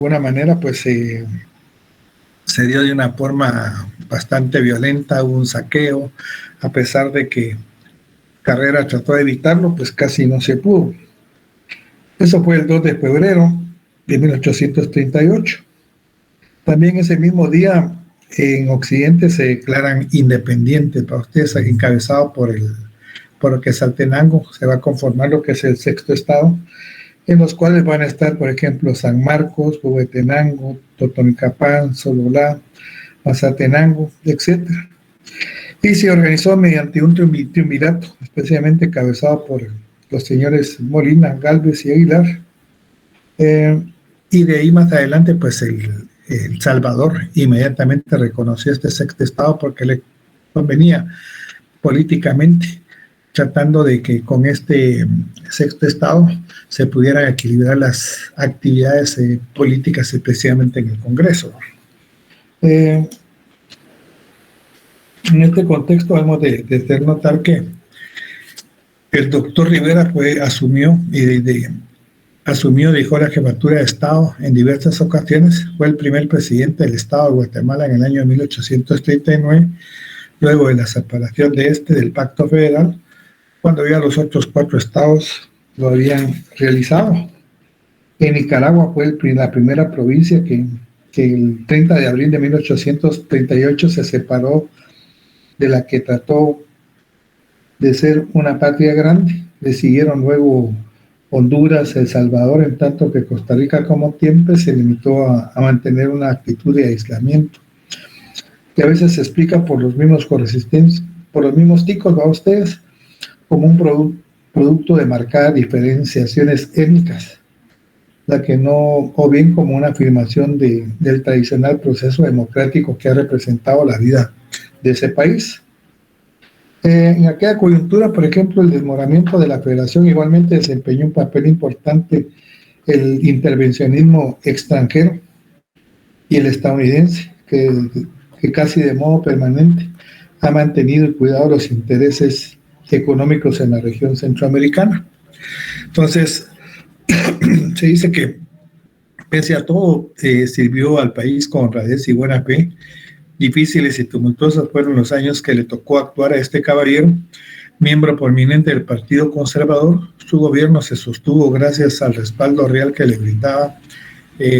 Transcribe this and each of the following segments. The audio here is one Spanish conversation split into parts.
alguna manera pues se dio de una forma bastante violenta, hubo un saqueo, a pesar de que Carrera trató de evitarlo, pues casi no se pudo. Eso fue el 2 de febrero de 1838. También ese mismo día en Occidente se declaran independientes, para ustedes, encabezado por Quetzaltenango, se va a conformar lo que es el sexto estado, en los cuales van a estar, por ejemplo, San Marcos, Huehuetenango, Totonicapán, Sololá, Mazatenango, etc. Y se organizó mediante un triunvirato, especialmente encabezado por los señores Molina, Gálvez y Aguilar. Y de ahí más adelante, pues el Salvador inmediatamente reconoció este sexto estado porque le convenía políticamente, tratando de que con este sexto estado se pudieran equilibrar las actividades políticas, especialmente en el Congreso. En este contexto debemos de hacer notar que el doctor Rivera asumió dejó la jefatura de Estado en diversas ocasiones, fue el primer presidente del Estado de Guatemala en el año 1839, luego de la separación del Pacto Federal, cuando ya los otros 4 estados lo habían realizado. En Nicaragua fue la primera provincia que el 30 de abril de 1838 se separó de la que trató de ser una patria grande. Le siguieron luego Honduras, El Salvador, en tanto que Costa Rica como tiempo se limitó a mantener una actitud de aislamiento, que a veces se explica por los mismos ticos, ¿va ustedes? Como un producto de marcadas diferenciaciones étnicas, o bien como una afirmación del tradicional proceso democrático que ha representado la vida de ese país. En aquella coyuntura, por ejemplo, el desmoronamiento de la Federación igualmente desempeñó un papel importante el intervencionismo extranjero y el estadounidense, que casi de modo permanente ha mantenido y cuidado los intereses económicos en la región centroamericana. Entonces, se dice que pese a todo, sirvió al país con honradez y buena fe. Difíciles y tumultuosos fueron los años que le tocó actuar a este caballero, miembro prominente del Partido Conservador. Su gobierno se sostuvo gracias al respaldo real que le brindaba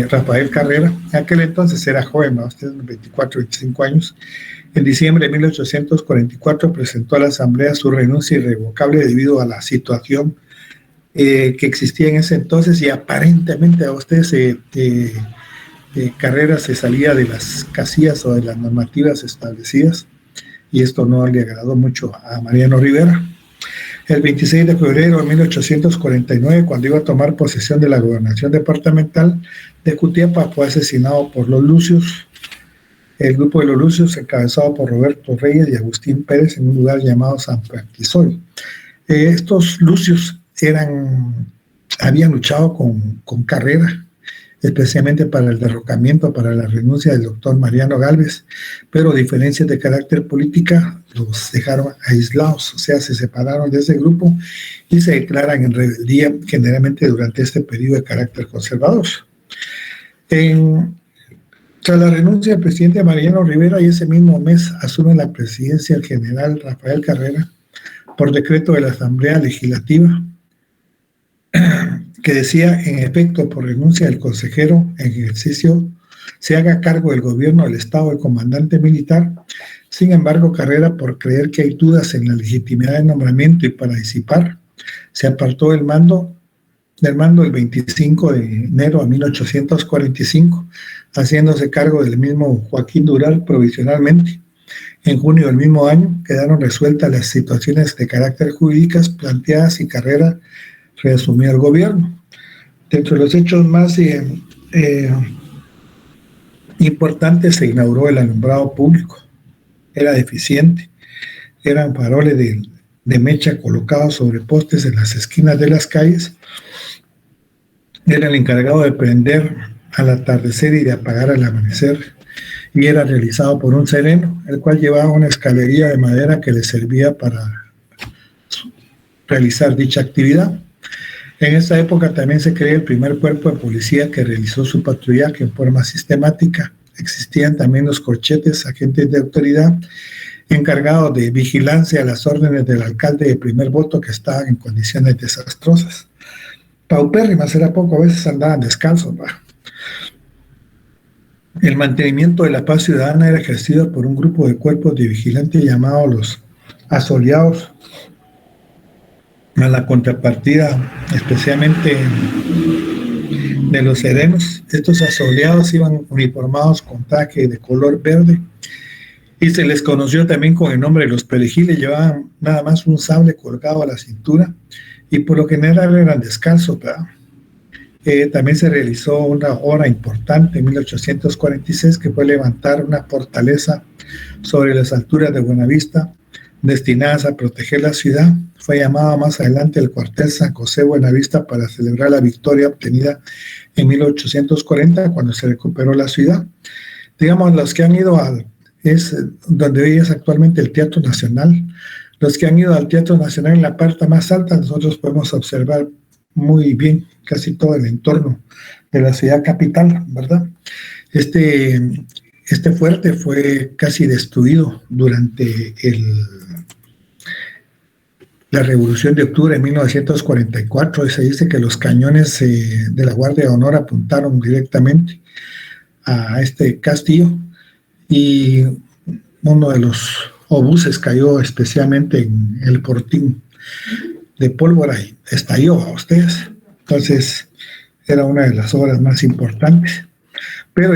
Rafael Carrera. En aquel entonces era joven, ¿no? Usted 24, 25 años. En diciembre de 1844 presentó a la Asamblea su renuncia irrevocable debido a la situación que existía en ese entonces, y aparentemente a ustedes Carrera se salía de las casillas o de las normativas establecidas, y esto no le agradó mucho a Mariano Rivera. El 26 de febrero de 1849, cuando iba a tomar posesión de la gobernación departamental de Cutiapa, fue asesinado por los Lucios. El grupo de los Lucios, encabezado por Roberto Reyes y Agustín Pérez, en un lugar llamado San Francisco. Estos Lucios habían luchado con Carrera, especialmente para el derrocamiento, para la renuncia del doctor Mariano Gálvez, pero diferencias de carácter política los dejaron aislados, o sea, se separaron de ese grupo y se declaran en rebeldía generalmente durante este periodo de carácter conservador. Tras la renuncia del presidente Mariano Rivera, y ese mismo mes asume la presidencia el general Rafael Carrera por decreto de la Asamblea Legislativa, que decía, en efecto, por renuncia del consejero en ejercicio, se haga cargo del gobierno del Estado el comandante militar. Sin embargo, Carrera, por creer que hay dudas en la legitimidad del nombramiento y para disipar, se apartó del mando el 25 de enero de 1845, haciéndose cargo del mismo Joaquín Dural provisionalmente. En junio del mismo año quedaron resueltas las situaciones de carácter jurídicas planteadas y Carrera reasumió el gobierno. Dentro de los hechos más importantes, se inauguró el alumbrado público. Era deficiente, eran faroles de mecha colocados sobre postes en las esquinas de las calles. Era el encargado de prender al atardecer y de apagar al amanecer, y era realizado por un sereno, el cual llevaba una escalería de madera que le servía para realizar dicha actividad. En esta época también se creó el primer cuerpo de policía que realizó su patrullaje en forma sistemática. Existían también los corchetes, agentes de autoridad, encargados de vigilancia a las órdenes del alcalde de primer voto, que estaban en condiciones desastrosas. Paupérrimas, era poco, a veces andaban descalzos, ¿va? El mantenimiento de la paz ciudadana era ejercido por un grupo de cuerpos de vigilantes llamados los asoleados, a la contrapartida especialmente de los serenos. Estos asoleados iban uniformados con traje de color verde y se les conoció también con el nombre de los perejiles. Llevaban nada más un sable colgado a la cintura y por lo general eran descalzos, ¿verdad? También se realizó una obra importante en 1846, que fue levantar una fortaleza sobre las alturas de Buenavista, destinadas a proteger la ciudad. Fue llamado más adelante el cuartel San José Buenavista para celebrar la victoria obtenida en 1840, cuando se recuperó la ciudad. Digamos, los que han ido es donde hoy es actualmente el Teatro Nacional. Los que han ido al Teatro Nacional, en la parte más alta, nosotros podemos observar muy bien casi todo el entorno de la ciudad capital, ¿verdad? Este fuerte fue casi destruido durante la Revolución de Octubre de 1944. Se dice que los cañones de la Guardia de Honor apuntaron directamente a este castillo y uno de los obuses cayó especialmente en el portín de pólvora y estalló a ustedes. Entonces era una de las obras más importantes. Pero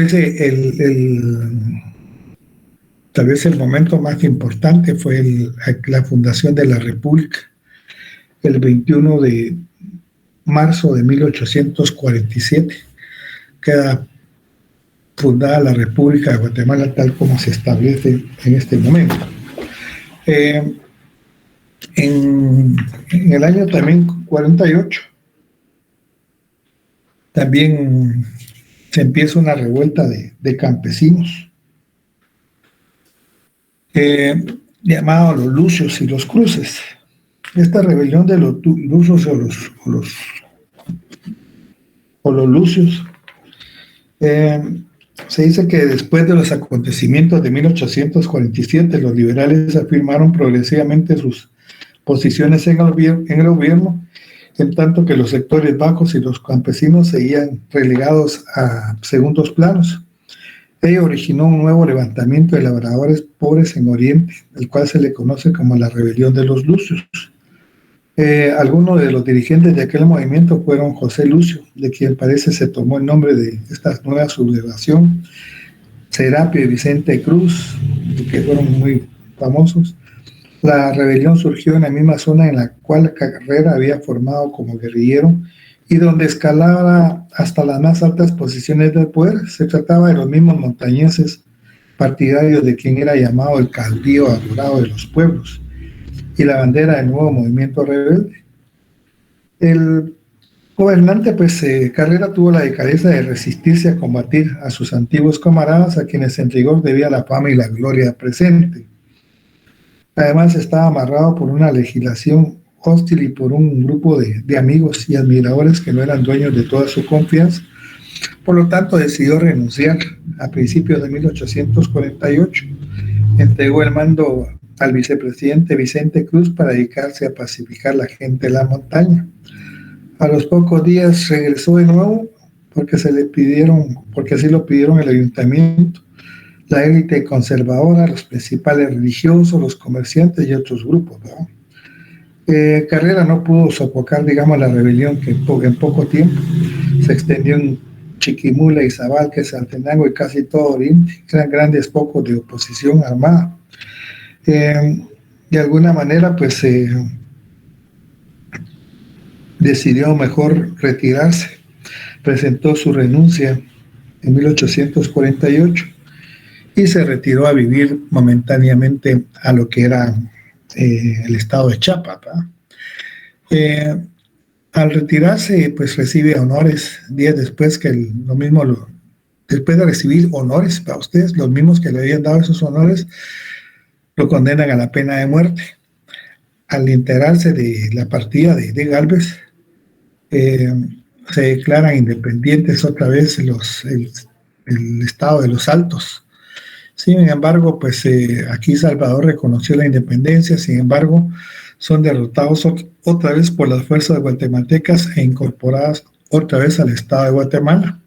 tal vez el momento más importante fue la fundación de la República, el 21 de marzo de 1847. Queda fundada la República de Guatemala tal como se establece en este momento. En el año también 48, también se empieza una revuelta de campesinos, llamado los Lucios y los Cruces. Esta rebelión de los Lucios o los Lucios, se dice que después de los acontecimientos de 1847, los liberales afirmaron progresivamente sus posiciones en el gobierno, en tanto que los sectores bajos y los campesinos seguían relegados a segundos planos. Ello originó un nuevo levantamiento de labradores pobres en Oriente, el cual se le conoce como la rebelión de los Lucios. Algunos de los dirigentes de aquel movimiento fueron José Lucio, de quien parece se tomó el nombre de esta nueva sublevación, Serapio y Vicente Cruz, que fueron muy famosos. La rebelión surgió en la misma zona en la cual Carrera había formado como guerrillero y donde escalaba hasta las más altas posiciones del poder. Se trataba de los mismos montañeses partidarios de quien era llamado el caudillo adorado de los pueblos y la bandera del nuevo movimiento rebelde. El gobernante, Carrera, tuvo la delicadeza de resistirse a combatir a sus antiguos camaradas, a quienes en rigor debía la fama y la gloria presente. Además, estaba amarrado por una legislación hostil y por un grupo de amigos y admiradores que no eran dueños de toda su confianza. Por lo tanto, decidió renunciar a principios de 1848. Entregó el mando al vicepresidente Vicente Cruz para dedicarse a pacificar la gente de la montaña. A los pocos días regresó de nuevo porque así lo pidieron el ayuntamiento, la élite conservadora, los principales religiosos, los comerciantes y otros grupos, ¿no? Carrera no pudo sofocar, digamos, la rebelión que en poco tiempo se extendió en Chiquimula, Izabal, Quetzaltenango y casi todo Oriente. Eran grandes focos de oposición armada. De alguna manera, decidió mejor retirarse. Presentó su renuncia en 1848 y se retiró a vivir momentáneamente a lo que era el estado de Chiapas. Al retirarse, recibe honores días después después de recibir honores para ustedes, los mismos que le habían dado esos honores, lo condenan a la pena de muerte. Al enterarse de la partida de Gálvez, se declaran independientes otra vez el estado de los Altos. Sin embargo, pues aquí Salvador reconoció la independencia, sin embargo, son derrotados otra vez por las fuerzas guatemaltecas e incorporadas otra vez al Estado de Guatemala.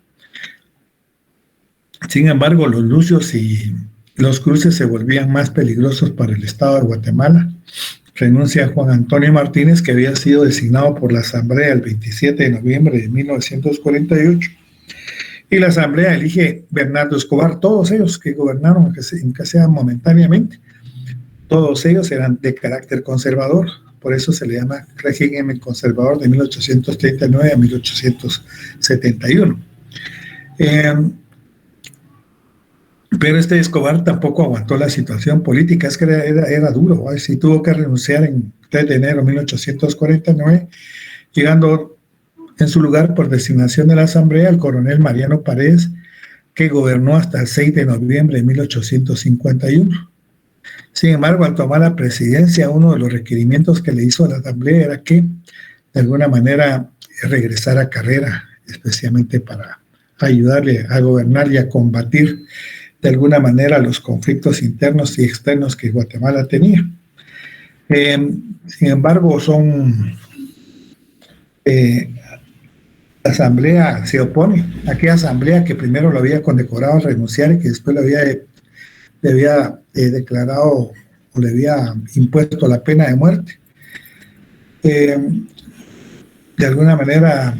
Sin embargo, los lucios y los cruces se volvían más peligrosos para el Estado de Guatemala. Renuncia Juan Antonio Martínez, que había sido designado por la Asamblea el 27 de noviembre de 1948. Y la Asamblea elige Bernardo Escobar. Todos ellos que gobernaron, aunque sea momentáneamente, todos ellos eran de carácter conservador. Por eso se le llama régimen conservador de 1839 a 1871. Pero Escobar tampoco aguantó la situación política, es que era duro. Sí, tuvo que renunciar en 3 de enero de 1849, llegando en su lugar por designación de la Asamblea el coronel Mariano Paredes, que gobernó hasta el 6 de noviembre de 1851. Sin embargo, al tomar la presidencia, uno de los requerimientos que le hizo a la Asamblea era que, de alguna manera, regresara a Carrera, especialmente para ayudarle a gobernar y a combatir de alguna manera los conflictos internos y externos que Guatemala tenía. Sin embargo, la Asamblea se opone. Aquella Asamblea que primero lo había condecorado al renunciar y que después le había declarado o le había impuesto la pena de muerte. De alguna manera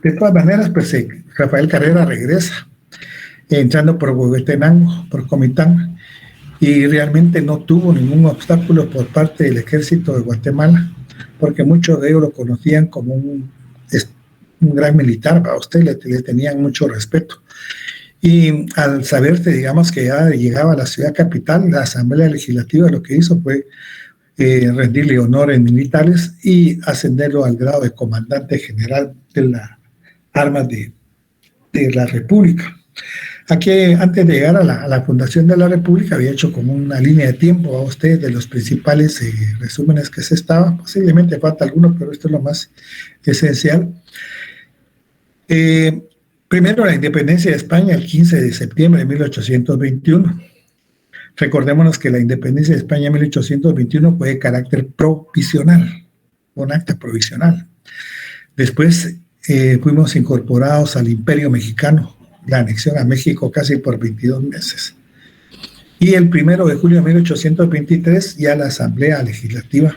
de todas maneras, pues Rafael Carrera regresa, entrando por Huehuetenango, por Comitán, y realmente no tuvo ningún obstáculo por parte del ejército de Guatemala, porque muchos de ellos lo conocían como un gran militar. A usted le tenían mucho respeto. Y al saberse, digamos, que ya llegaba a la ciudad capital, la Asamblea Legislativa lo que hizo fue rendirle honores militares y ascenderlo al grado de comandante general de las armas de la República. Aquí, antes de llegar a la fundación de la República, había hecho como una línea de tiempo a ustedes de los principales resúmenes que se estaban. Posiblemente falta alguno, pero esto es lo más esencial. Primero, la independencia de España el 15 de septiembre de 1821. Recordémonos que la independencia de España en 1821 fue de carácter provisional, un acta provisional. Después fuimos incorporados al Imperio Mexicano, la anexión a México casi por 22 meses. Y el 1 de julio de 1823 ya la Asamblea Legislativa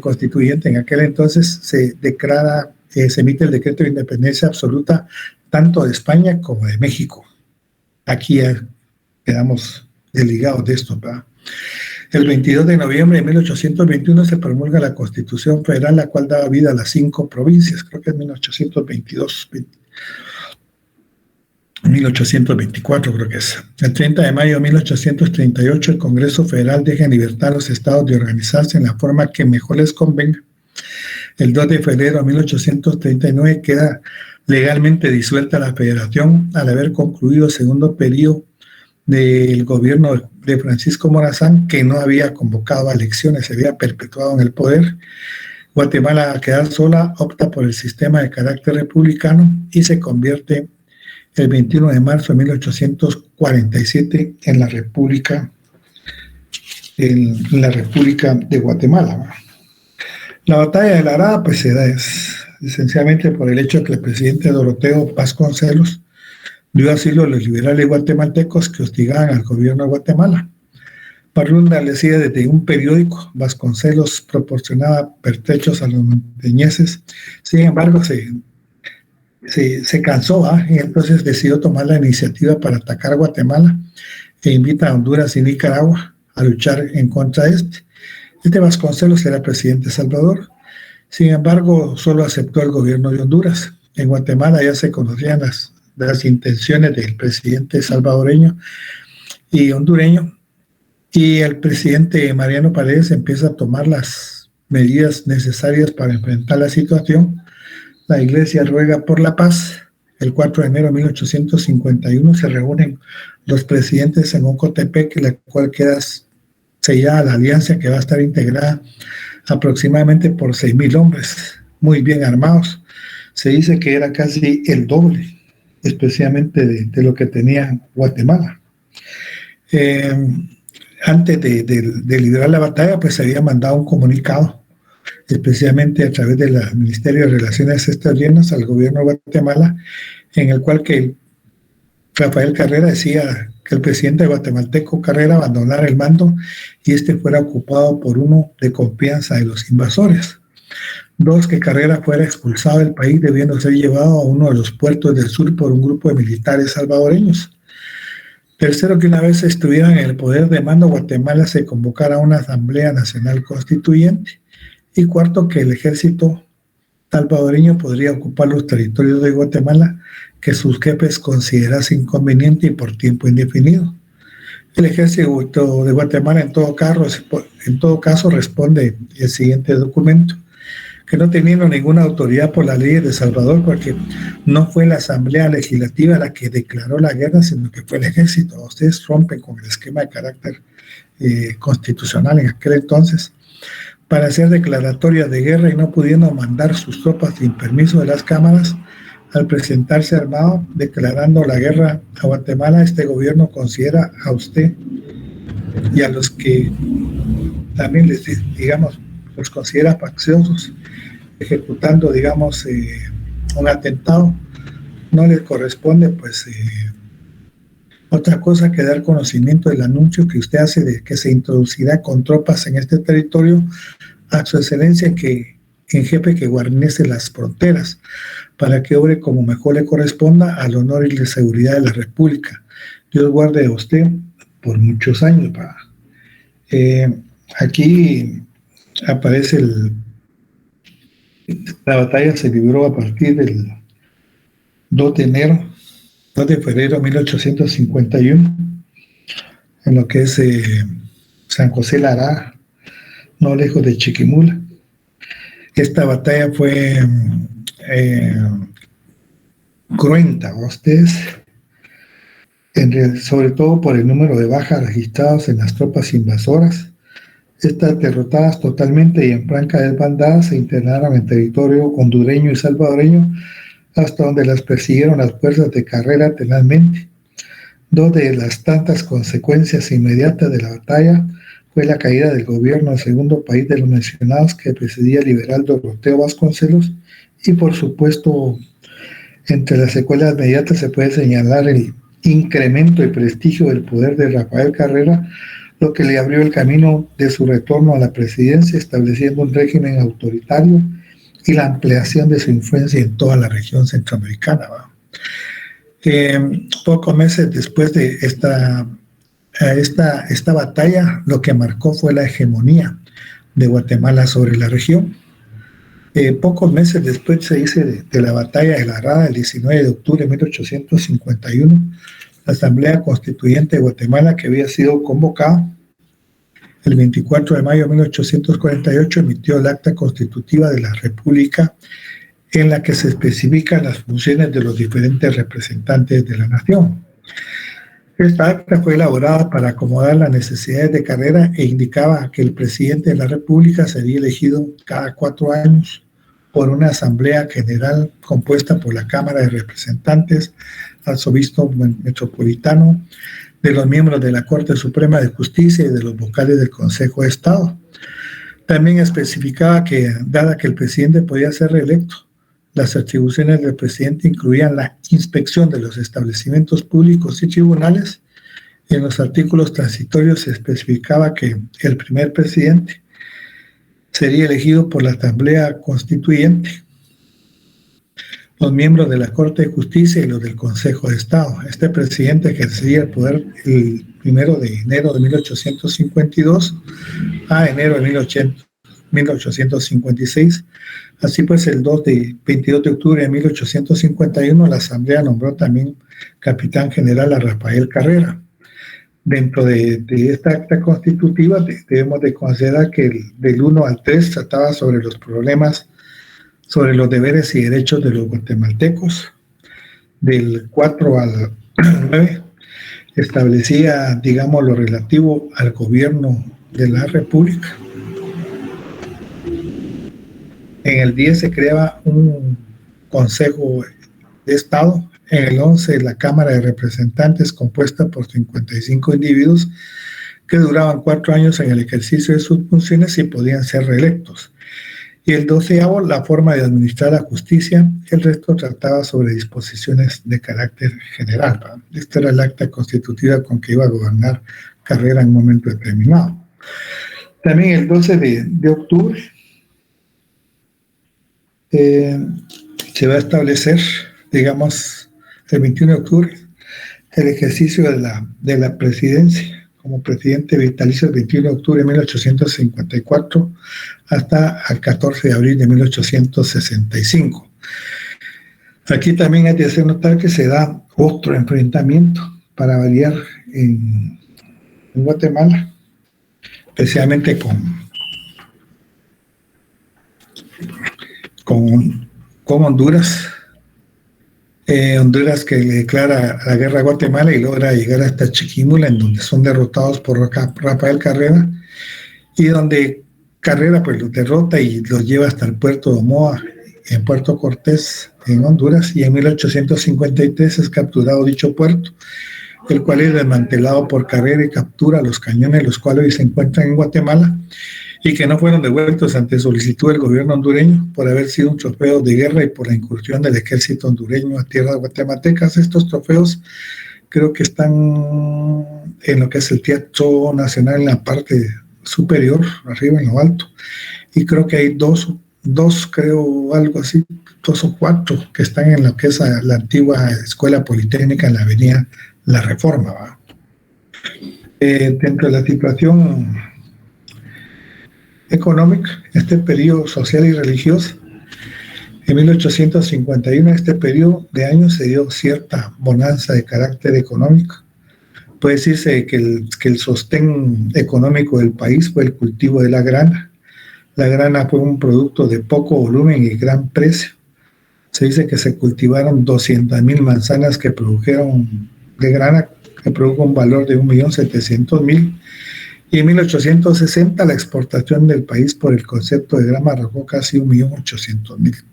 Constituyente en aquel entonces se declara, se emite el decreto de independencia absoluta tanto de España como de México. Aquí quedamos desligados de esto, ¿verdad? El 22 de noviembre de 1821 se promulga la Constitución Federal, la cual daba vida a las 5 provincias, creo que es 1824 creo que es. El 30 de mayo de 1838 el Congreso Federal deja en libertad a los estados de organizarse en la forma que mejor les convenga. El 2 de febrero de 1839 queda legalmente disuelta la federación al haber concluido el segundo periodo del gobierno de Francisco Morazán, que no había convocado a elecciones, se había perpetuado en el poder. Guatemala, al quedar sola, opta por el sistema de carácter republicano y se convierte el 21 de marzo de 1847 en la República de Guatemala. La batalla de la Arada pues se da esencialmente por el hecho de que el presidente Doroteo Vasconcelos dio asilo a los liberales guatemaltecos que hostigaban al gobierno de Guatemala. Parrunda le decía desde un periódico, Vasconcelos proporcionaba pertrechos a los montañeses. Sin embargo, se cansó, y entonces decidió tomar la iniciativa para atacar Guatemala e invita a Honduras y Nicaragua a luchar en contra de este. Este Vasconcelos era presidente de Salvador. Sin embargo, solo aceptó el gobierno de Honduras. En Guatemala ya se conocían las intenciones del presidente salvadoreño y hondureño, y el presidente Mariano Paredes empieza a tomar las medidas necesarias para enfrentar la situación. La Iglesia ruega por la paz. El 4 de enero de 1851 se reúnen los presidentes en Ocotepec, la cual queda sellada la alianza, que va a estar integrada aproximadamente por 6,000 hombres muy bien armados. Se dice que era casi el doble, especialmente de lo que tenía Guatemala. Antes de librar la batalla, pues se había mandado un comunicado, especialmente a través del Ministerio de Relaciones Exteriores al gobierno de Guatemala, en el cual que Rafael Carrera decía que el presidente guatemalteco Carrera abandonara el mando y este fuera ocupado por uno de confianza de los invasores. 2, que Carrera fuera expulsado del país, debiendo ser llevado a uno de los puertos del sur por un grupo de militares salvadoreños. 3, que una vez estuvieran en el poder de mando, Guatemala se convocara a una Asamblea Nacional Constituyente. Y 4, que el ejército salvadoreño podría ocupar los territorios de Guatemala que sus jefes considerasen inconveniente y por tiempo indefinido. El ejército de Guatemala en todo caso responde el siguiente documento: que no teniendo ninguna autoridad por las leyes de Salvador, porque no fue la Asamblea Legislativa la que declaró la guerra, sino que fue el ejército. Ustedes rompen con el esquema de carácter constitucional en aquel entonces, para hacer declaratorias de guerra y no pudiendo mandar sus tropas sin permiso de las cámaras. Al presentarse armado declarando la guerra a Guatemala, este gobierno considera a usted y a los que también los considera facciosos, ejecutando, un atentado. No les corresponde, otra cosa que dar conocimiento del anuncio que usted hace de que se introducirá con tropas en este territorio a su excelencia en jefe que guarnece las fronteras, para que obre como mejor le corresponda al honor y la seguridad de la República. Dios guarde a usted por muchos años. Aquí aparece la batalla se libró a partir del 2 de febrero de 1851, en lo que es San José Lará, no lejos de Chiquimula. Esta batalla fue cruenta, ustedes, sobre todo por el número de bajas registrados en las tropas invasoras. Estas derrotadas totalmente y en franca desbandada se internaron en territorio hondureño y salvadoreño, hasta donde las persiguieron las fuerzas de Carrera tenazmente. 2 de las tantas consecuencias inmediatas de la batalla fue la caída del gobierno del segundo país de los mencionados que presidía el liberal Doroteo Vasconcelos, y por supuesto entre las secuelas inmediatas se puede señalar el incremento y prestigio del poder de Rafael Carrera, lo que le abrió el camino de su retorno a la presidencia, estableciendo un régimen autoritario y la ampliación de su influencia en toda la región centroamericana. Pocos meses después de esta batalla, lo que marcó fue la hegemonía de Guatemala sobre la región. Pocos meses después, se dice, de la batalla de la Rada, el 19 de octubre de 1851, la Asamblea Constituyente de Guatemala, que había sido convocada el 24 de mayo de 1848, emitió el acta constitutiva de la República, en la que se especifican las funciones de los diferentes representantes de la nación. Esta acta fue elaborada para acomodar las necesidades de Carrera e indicaba que el presidente de la República sería elegido cada 4 años por una asamblea general compuesta por la Cámara de Representantes, arzobispo metropolitano, de los miembros de la Corte Suprema de Justicia y de los vocales del Consejo de Estado. También especificaba que, dada que el presidente podía ser reelecto, las atribuciones del presidente incluían la inspección de los establecimientos públicos y tribunales. En los artículos transitorios se especificaba que el primer presidente sería elegido por la Asamblea Constituyente, los miembros de la Corte de Justicia y los del Consejo de Estado. Este presidente ejercería el poder el 1 de enero de 1852 a enero de 1856. Así pues, el 22 de octubre de 1851, la Asamblea nombró también capitán general a Rafael Carrera. Dentro de esta acta constitutiva debemos de considerar que del 1 al 3 trataba sobre los problemas, sobre los deberes y derechos de los guatemaltecos. Del 4 al 9 establecía, lo relativo al gobierno de la República. En el 10 se creaba un Consejo de Estado. En el 11 la Cámara de Representantes, compuesta por 55 individuos que duraban 4 años en el ejercicio de sus funciones y podían ser reelectos. Y el 12avo, la forma de administrar la justicia. El resto trataba sobre disposiciones de carácter general. Esta era el acta constitutiva con que iba a gobernar Carrera en un momento determinado. También el 12 de octubre se va a establecer, digamos, el 21 de octubre, el ejercicio de la presidencia como presidente vitalicio el 21 de octubre de 1854 hasta el 14 de abril de 1865. Aquí también hay que hacer notar que se da otro enfrentamiento para variar en Guatemala, especialmente con Honduras. Honduras, que le declara la guerra a Guatemala y logra llegar hasta Chiquimula, en donde son derrotados por Rafael Carrera, y donde Carrera pues los derrota y los lleva hasta el puerto de Omoa, en Puerto Cortés, en Honduras, y en 1853 es capturado dicho puerto, el cual es desmantelado por Carrera y captura los cañones, los cuales hoy se encuentran en Guatemala y que no fueron devueltos ante solicitud del gobierno hondureño por haber sido un trofeo de guerra y por la incursión del ejército hondureño a tierras guatemaltecas. Estos trofeos creo que están en lo que es el Teatro Nacional, en la parte superior, arriba en lo alto, y creo que hay dos, creo, algo así, 2 o 4 que están en lo que es la antigua Escuela Politécnica en la avenida La Reforma, ¿va? Dentro de la situación económica, este periodo social y religioso, en 1851, este periodo de años se dio cierta bonanza de carácter económico. Puede decirse que el sostén económico del país fue el cultivo de la grana. La grana fue un producto de poco volumen y gran precio. Se dice que se cultivaron 200,000 manzanas que produjeron de grana, que produjo un valor de 1.700.000. Y en 1860 la exportación del país por el concepto de grama arrojó casi 1.800.000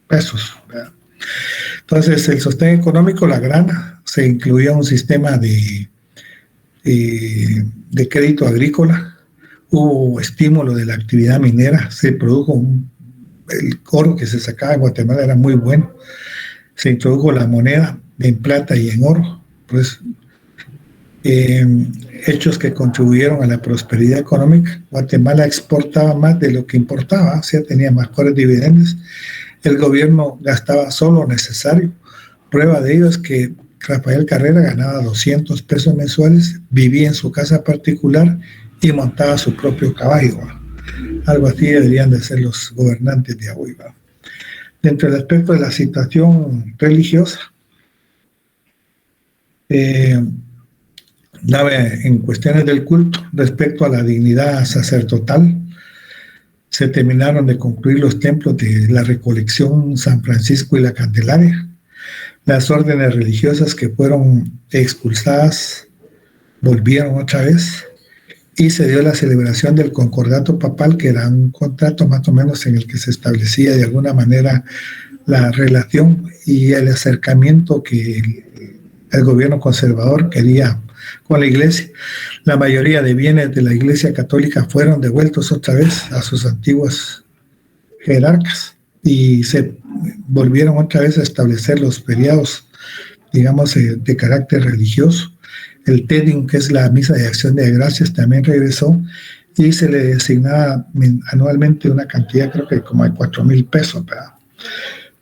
pesos, ¿verdad? Entonces, el sostén económico, la grana, se incluía un sistema de crédito agrícola, hubo estímulo de la actividad minera, se produjo el oro que se sacaba en Guatemala era muy bueno, se introdujo la moneda en plata y en oro, pues hechos que contribuyeron a la prosperidad económica. Guatemala exportaba más de lo que importaba, o sea, tenía mejores dividendos. El gobierno gastaba solo lo necesario. Prueba de ello es que Rafael Carrera ganaba 200 pesos mensuales, vivía en su casa particular y montaba su propio caballo, ¿va? Algo así deberían de ser los gobernantes de hoy, ¿va? Dentro del aspecto de la situación religiosa, en cuestiones del culto, respecto a la dignidad sacerdotal, se terminaron de concluir los templos de la Recolección, San Francisco y la Candelaria. Las órdenes religiosas que fueron expulsadas volvieron otra vez y se dio la celebración del concordato papal, que era un contrato más o menos en el que se establecía de alguna manera la relación y el acercamiento que el gobierno conservador quería con la iglesia. La mayoría de bienes de la iglesia católica fueron devueltos otra vez a sus antiguos jerarcas y se volvieron otra vez a establecer los feriados, digamos, de carácter religioso. El Tedeum, que es la misa de acción de gracias, también regresó y se le designaba anualmente una cantidad, creo que como de 4,000 pesos, ¿verdad?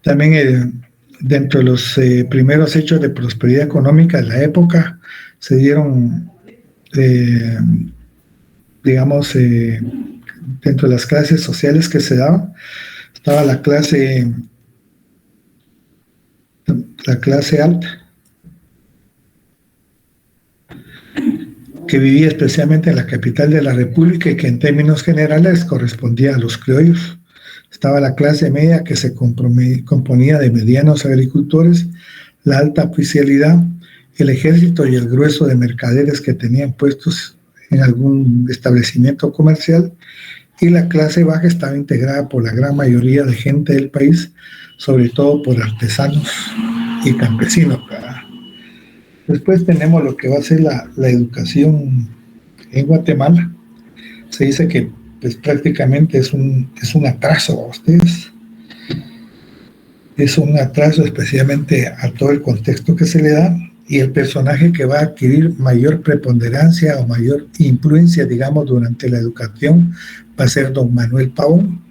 También dentro de los primeros hechos de prosperidad económica de la época se dieron, digamos, dentro de las clases sociales que se daban, estaba la clase alta, que vivía especialmente en la capital de la República y que en términos generales correspondía a los criollos. Estaba la clase media, que se componía de medianos agricultores, la alta oficialidad, el ejército y el grueso de mercaderes que tenían puestos en algún establecimiento comercial, y la clase baja estaba integrada por la gran mayoría de gente del país, sobre todo por artesanos y campesinos, ¿verdad? Después tenemos lo que va a ser la educación en Guatemala. Se dice que pues, prácticamente es un atraso a ustedes. Es un atraso especialmente a todo el contexto que se le da, y el personaje que va a adquirir mayor preponderancia o mayor influencia, digamos, durante la educación va a ser don Manuel Pavón.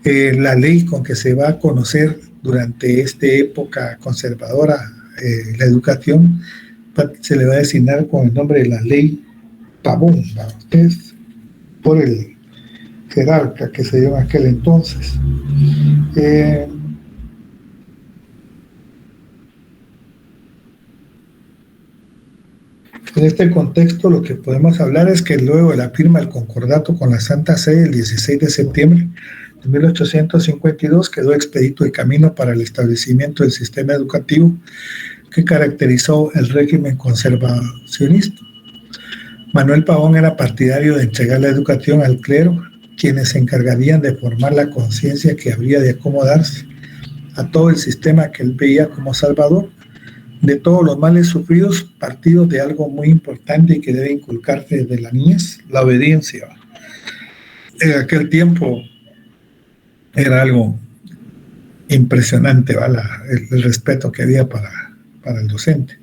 La ley con que se va a conocer durante esta época conservadora la educación se le va a designar con el nombre de la ley Pavón, ¿verdad? Ustedes, por el jerarca que se dio en aquel entonces. En este contexto, lo que podemos hablar es que luego de la firma del concordato con la Santa Sede el 16 de septiembre de 1852 quedó expedito el camino para el establecimiento del sistema educativo que caracterizó el régimen conservacionista. Manuel Pavón era partidario de entregar la educación al clero, quienes se encargarían de formar la conciencia que habría de acomodarse a todo el sistema que él veía como salvador de todos los males sufridos, partidos de algo muy importante y que debe inculcarse desde la niñez, la obediencia. En aquel tiempo era algo impresionante, ¿vale? El respeto que había para el docente.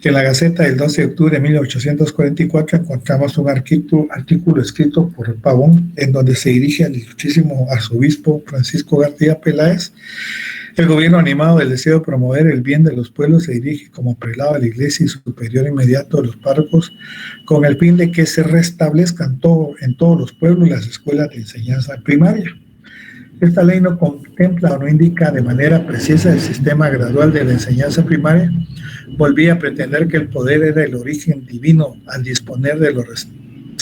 En la Gaceta del 12 de octubre de 1844 encontramos un artículo escrito por Pavón en donde se dirige al ilustrísimo arzobispo Francisco García Peláez. El gobierno, animado del deseo de promover el bien de los pueblos, se dirige como prelado a la iglesia y superior inmediato de los párrocos con el fin de que se restablezcan en todos los pueblos las escuelas de enseñanza primaria. Esta ley no contempla o no indica de manera precisa el sistema gradual de la enseñanza primaria. Volvía a pretender que el poder era el origen divino al disponer de los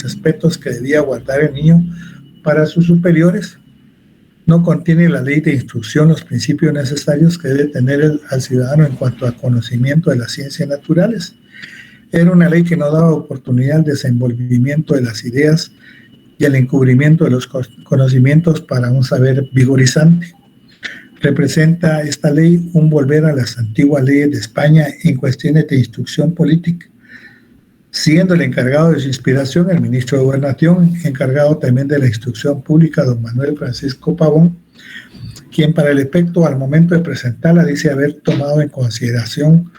respetos que debía guardar el niño para sus superiores. No contiene la ley de instrucción los principios necesarios que debe tener al ciudadano en cuanto a conocimiento de las ciencias naturales. Era una ley que no daba oportunidad al desenvolvimiento de las ideas y al encubrimiento de los conocimientos para un saber vigorizante. Representa esta ley un volver a las antiguas leyes de España en cuestiones de instrucción política, siendo el encargado de su inspiración el ministro de Gobernación, encargado también de la instrucción pública, don Manuel Francisco Pavón, quien para el efecto al momento de presentarla dice haber tomado en consideración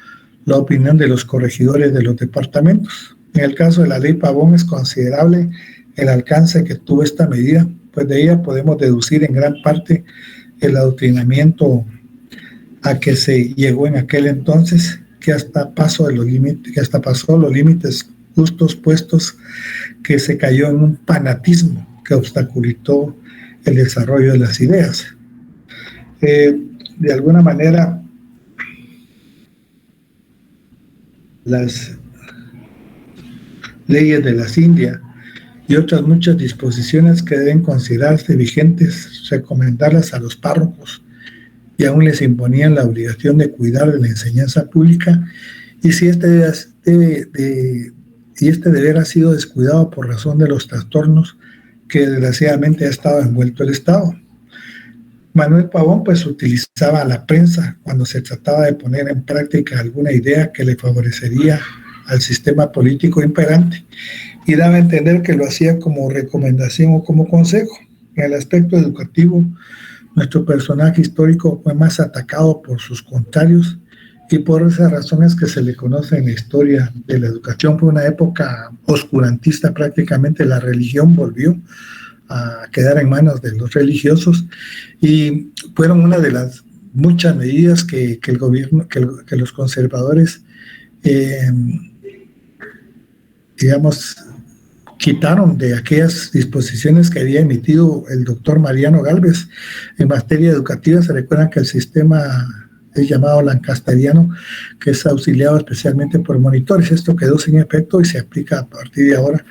la opinión de los corregidores de los departamentos. En el caso de la ley Pavón es considerable el alcance que tuvo esta medida, pues de ella podemos deducir en gran parte el adoctrinamiento a que se llegó en aquel entonces, que hasta pasó los límites justos puestos, que se cayó en un fanatismo que obstaculizó el desarrollo de las ideas. De alguna manera, las leyes de las Indias y otras muchas disposiciones que deben considerarse vigentes, recomendarlas a los párrocos, y aún les imponían la obligación de cuidar de la enseñanza pública, y si este deber ha sido descuidado por razón de los trastornos que desgraciadamente ha estado envuelto el Estado. Manuel Pavón pues utilizaba a la prensa cuando se trataba de poner en práctica alguna idea que le favorecería al sistema político imperante, y daba a entender que lo hacía como recomendación o como consejo. En el aspecto educativo, nuestro personaje histórico fue más atacado por sus contrarios, y por esas razones que se le conoce en la historia de la educación. Fue una época oscurantista, prácticamente la religión volvió a quedar en manos de los religiosos, y fueron una de las muchas medidas que el gobierno, que los conservadores quitaron de aquellas disposiciones que había emitido el doctor Mariano Gálvez en materia educativa. Se recuerdan que el sistema es llamado lancasteriano, que es auxiliado especialmente por monitores. Esto quedó sin efecto y se aplica a partir de ahora.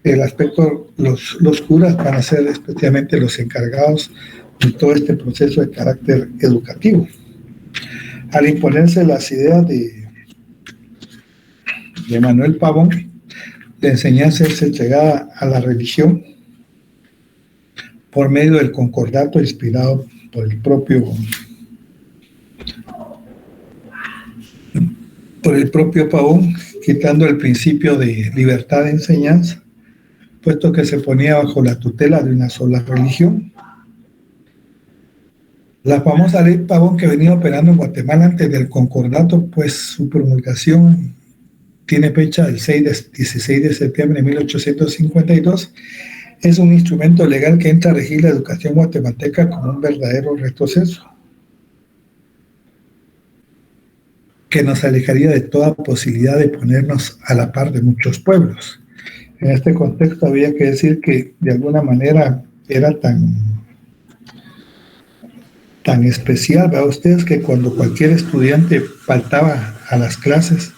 El aspecto, los curas van a ser especialmente los encargados de todo este proceso de carácter educativo. Al imponerse las ideas de Manuel Pavón, La enseñanza es entregada a la religión por medio del concordato inspirado por el propio Pavón, quitando el principio de libertad de enseñanza, puesto que se ponía bajo la tutela de una sola religión. La famosa ley Pavón, que venía operando en Guatemala antes del concordato, pues su promulgación tiene fecha del 16 de septiembre de 1852, es un instrumento legal que entra a regir la educación guatemalteca como un verdadero retroceso, que nos alejaría de toda posibilidad de ponernos a la par de muchos pueblos. En este contexto había que decir que de alguna manera era tan especial, ¿verdad? Ustedes, que cuando cualquier estudiante faltaba a las clases,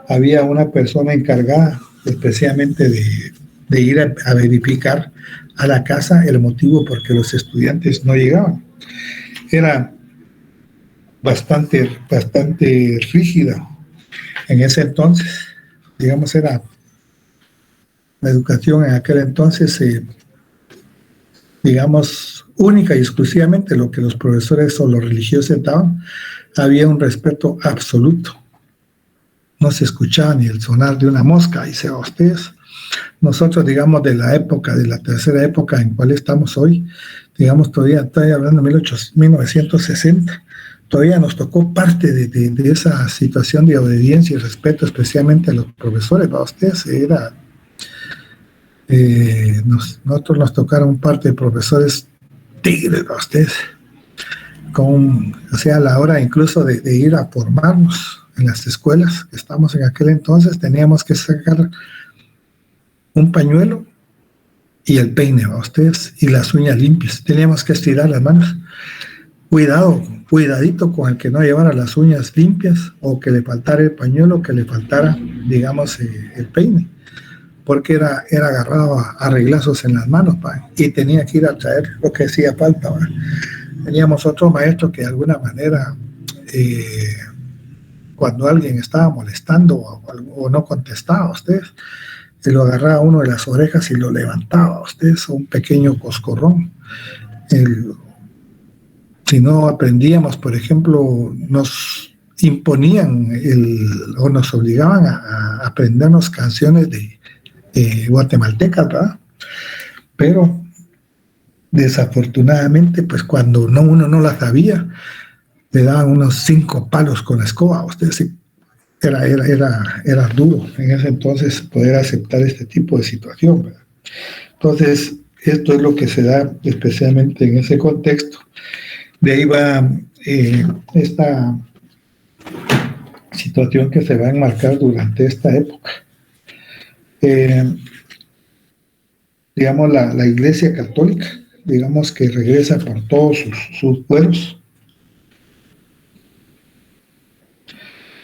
había una persona encargada especialmente de ir a verificar a la casa el motivo por qué los estudiantes no llegaban. Era bastante rígida en ese entonces. Digamos, era la educación en aquel entonces, digamos, única y exclusivamente lo que los profesores o los religiosos daban. Había un respeto absoluto. No se escuchaba ni el sonar de una mosca, dice a ustedes. Nosotros, digamos, de la época, de la tercera época en cual estamos hoy, digamos, todavía estoy hablando de 1960, todavía nos tocó parte de esa situación de obediencia y respeto, especialmente a los profesores. Para ustedes era, nosotros nos tocaron parte de profesores tigres, para ustedes, o sea, a la hora incluso de ir a formarnos en las escuelas que estamos en aquel entonces, teníamos que sacar un pañuelo y el peine, ¿va ustedes? Y las uñas limpias. Teníamos que estirar las manos. Cuidadito con el que no llevara las uñas limpias, o que le faltara el pañuelo, o que le faltara, digamos, el peine, porque era agarrado a reglazos en las manos, y tenía que ir a traer lo que hacía falta, ¿va? Teníamos otro maestro que de alguna manera, cuando alguien estaba molestando o no contestaba a ustedes, se lo agarraba uno de las orejas y lo levantaba a ustedes, un pequeño coscorrón. Si no aprendíamos, por ejemplo, nos imponían o nos obligaban a aprendernos canciones de guatemaltecas, ¿verdad? Pero desafortunadamente, pues cuando uno no las sabía, le daban unos 5 palos con la escoba. Ustedes sí, era duro en ese entonces poder aceptar este tipo de situación, ¿verdad? Entonces, esto es lo que se da especialmente en ese contexto. De ahí va esta situación que se va a enmarcar durante esta época. Digamos, la Iglesia Católica, digamos, que regresa por todos sus fueros.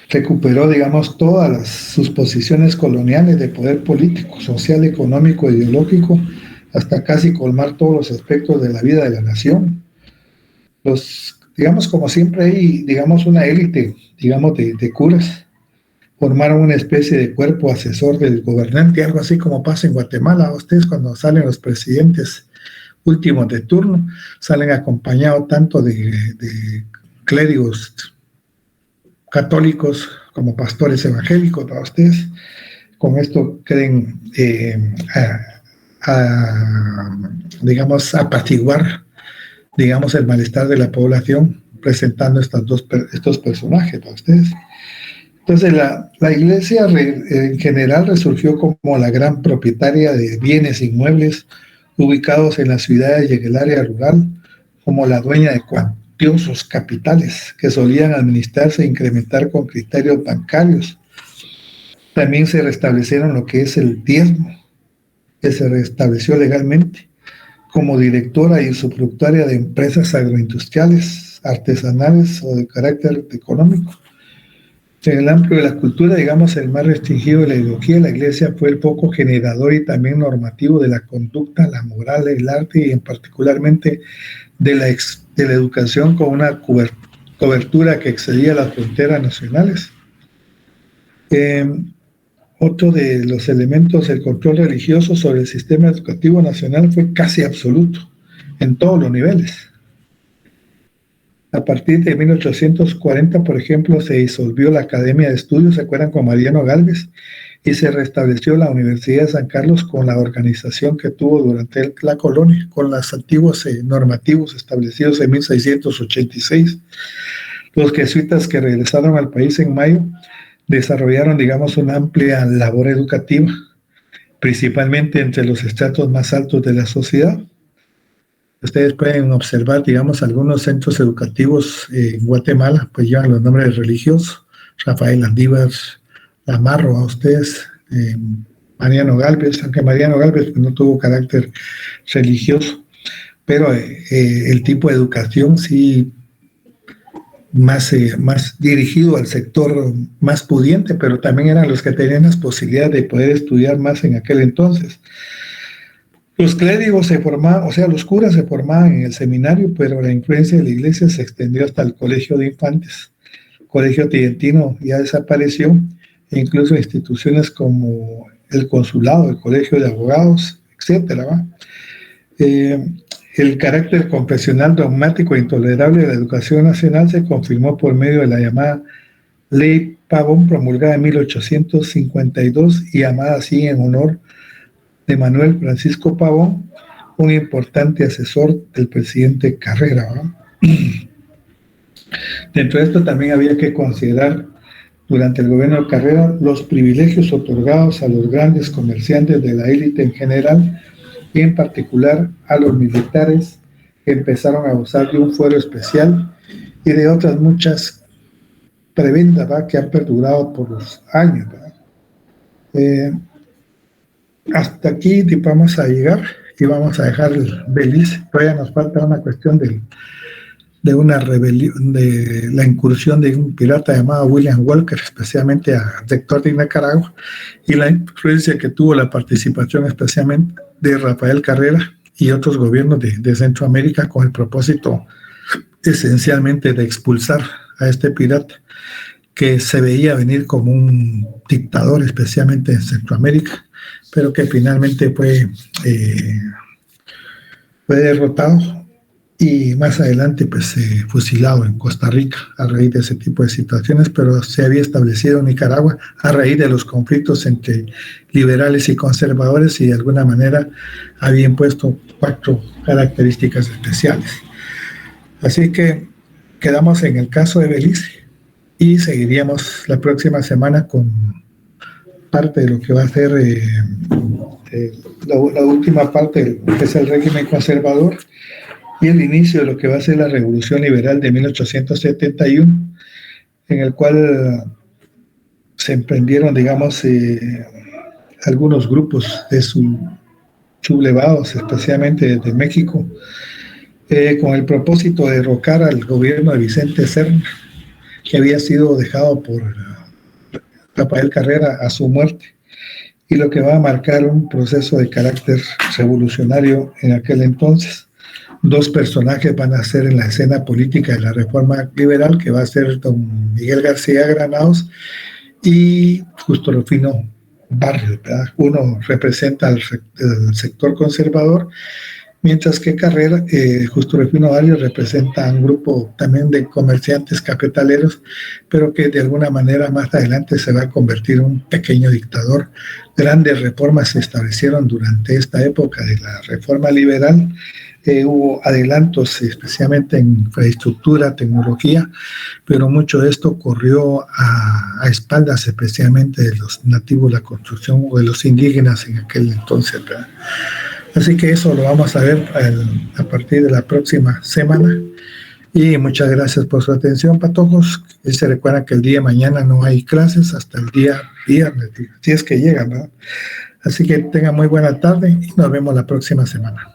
Recuperó, digamos, todas sus posiciones coloniales de poder político, social, económico, ideológico, hasta casi colmar todos los aspectos de la vida de la nación. Digamos, como siempre hay, digamos, una élite, digamos, de curas, formaron una especie de cuerpo asesor del gobernante, algo así como pasa en Guatemala. Ustedes, cuando salen los presidentes últimos de turno, salen acompañados tanto de clérigos católicos como pastores evangélicos. Para ustedes, con esto quieren, digamos, apaciguar, digamos, el malestar de la población, presentando estos personajes para ustedes. Entonces, la iglesia en general resurgió como la gran propietaria de bienes inmuebles ubicados en las ciudades y en el área rural, como la dueña de cuantiosos capitales que solían administrarse e incrementar con criterios bancarios. También se restablecieron lo que es el diezmo, que se restableció legalmente, como directora y usufructuaria de empresas agroindustriales, artesanales o de carácter económico. En el amplio de la cultura, digamos, el más restringido de la ideología, la iglesia fue el foco generador y también normativo de la conducta, la moral, el arte y en particularmente de la educación, con una cobertura que excedía las fronteras nacionales. Otro de los elementos del control religioso sobre el sistema educativo nacional fue casi absoluto, en todos los niveles. A partir de 1840, por ejemplo, se disolvió la Academia de Estudios, ¿se acuerdan? Con Mariano Gálvez, y se restableció la Universidad de San Carlos con la organización que tuvo durante la colonia, con los antiguos normativos establecidos en 1686. Los jesuitas que regresaron al país en mayo desarrollaron, digamos, una amplia labor educativa, principalmente entre los estratos más altos de la sociedad. Ustedes pueden observar, digamos, algunos centros educativos en Guatemala, pues llevan los nombres religiosos: Rafael Landívar, Lamarro, a ustedes, Mariano Gálvez, aunque Mariano Gálvez pues, no tuvo carácter religioso, pero el tipo de educación sí más dirigido al sector más pudiente, pero también eran los que tenían las posibilidades de poder estudiar más en aquel entonces. Los clérigos se formaban, o sea, los curas se formaban en el seminario, pero la influencia de la iglesia se extendió hasta el colegio de infantes. El colegio tridentino ya desapareció, e incluso instituciones como el consulado, el colegio de abogados, etcétera. El carácter confesional dogmático e intolerable de la educación nacional se confirmó por medio de la llamada Ley Pavón, promulgada en 1852 y llamada así en honor de Manuel Francisco Pavón, un importante asesor del presidente Carrera. Dentro de esto también había que considerar durante el gobierno de Carrera los privilegios otorgados a los grandes comerciantes de la élite en general y en particular a los militares, que empezaron a usar de un fuero especial y de otras muchas prebendas que han perdurado por los años. Hasta aquí vamos a llegar y vamos a dejar el Belice. Todavía nos falta una cuestión de una rebelión, de la incursión de un pirata llamado William Walker, especialmente al sector de Nicaragua, y la influencia que tuvo la participación especialmente de Rafael Carrera y otros gobiernos de Centroamérica, con el propósito esencialmente de expulsar a este pirata que se veía venir como un dictador, especialmente en Centroamérica, pero que finalmente fue derrotado y más adelante pues fusilado en Costa Rica a raíz de ese tipo de situaciones, pero se había establecido en Nicaragua a raíz de los conflictos entre liberales y conservadores, y de alguna manera había impuesto 4 características especiales. Así que quedamos en el caso de Belice y seguiríamos la próxima semana con parte de lo que va a ser la última parte, que es el régimen conservador, y el inicio de lo que va a ser la Revolución Liberal de 1871, en el cual se emprendieron, digamos, algunos grupos de sublevados, especialmente desde México, con el propósito de derrocar al gobierno de Vicente Serna, que había sido dejado por Rafael Carrera a su muerte, y lo que va a marcar un proceso de carácter revolucionario en aquel entonces. 2 personajes van a ser en la escena política de la reforma liberal, que va a ser don Miguel García Granados y Justo Rufino Barrios, ¿verdad? Uno representa el sector conservador, mientras que Carrera, Justo Rufino Barrios, representa a un grupo también de comerciantes cafetaleros, pero que de alguna manera más adelante se va a convertir en un pequeño dictador. Grandes reformas se establecieron durante esta época de la reforma liberal. Hubo adelantos especialmente en infraestructura, tecnología, pero mucho de esto corrió a espaldas especialmente de los nativos de la construcción o de los indígenas en aquel entonces, ¿verdad? Así que eso lo vamos a ver a partir de la próxima semana. Y muchas gracias por su atención, patojos. Y se recuerda que el día de mañana no hay clases hasta el día viernes, si es que llegan, ¿verdad? Así que tengan muy buena tarde y nos vemos la próxima semana.